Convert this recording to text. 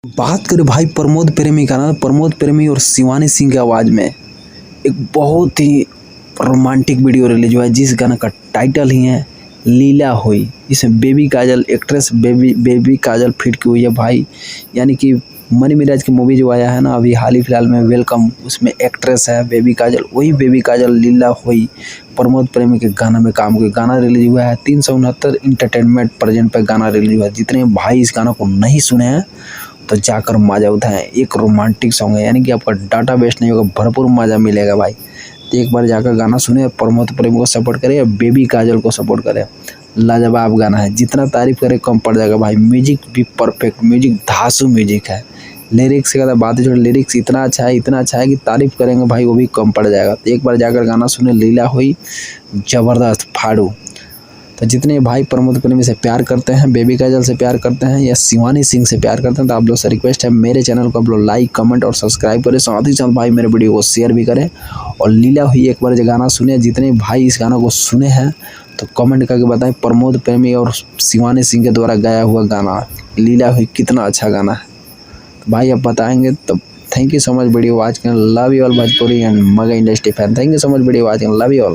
बात करें भाई प्रमोद प्रेमी का ना, प्रमोद प्रेमी और शिवानी सिंह की आवाज़ में एक बहुत ही रोमांटिक वीडियो रिलीज हुआ है जिस गाना का टाइटल ही है लीला हुई। इसमें बेबी काजल एक्ट्रेस बेबी काजल फिट की हुई है भाई। यानी कि मनी मिराज की मूवी जो आया है ना अभी हाल ही फिलहाल में वेलकम, उसमें एक्ट्रेस है बेबी काजल, वही बेबी काजल लीला हुई प्रमोद प्रेमी के गाना में काम किया। गाना रिलीज हुआ है 369 इंटरटेनमेंट प्रेजेंट पे गाना रिलीज हुआ है। जितने भाई इस गाना को नहीं सुने हैं तो जाकर मजा उठाएं। एक रोमांटिक सॉन्ग है, यानी कि आपका डाटा वेस्ट नहीं होगा, भरपूर मजा मिलेगा भाई। तो एक बार जाकर गाना सुने, प्रमोद प्रेमी को सपोर्ट करें या बेबी काजल को सपोर्ट करें। लाजवाब गाना है, जितना तारीफ करे कम पड़ जाएगा भाई। म्यूजिक भी परफेक्ट, म्यूजिक धांसू म्यूजिक है। लिरिक्स की अगर बात है जो लिरिक्स इतना अच्छा है कि तारीफ करेंगे भाई वो भी कम पड़ जाएगा। तो एक बार जाकर गाना सुने, लीला हुई जबरदस्त फाड़ू। तो जितने भाई प्रमोद प्रेमी से प्यार करते हैं, बेबी काजल से प्यार करते हैं या शिवानी सिंह से प्यार करते हैं, तो आप लोग से रिक्वेस्ट है मेरे चैनल को आप लोग लाइक कमेंट और सब्सक्राइब करें। साथ ही साथ भाई मेरे वीडियो को शेयर भी करें। और लीला हुई एक बार जो गाना सुने, जितने भाई इस गाना को सुने हैं तो कमेंट करके बताएं प्रमोद प्रेमी और शिवानी सिंह के द्वारा गाया हुआ गाना लीला हुई कितना अच्छा गाना है। तो भाई आप बताएंगे तो thank you so much video watch करें। Love you all Bhojpuri and मगा industry fan. Thank you so much video watching. Love you all.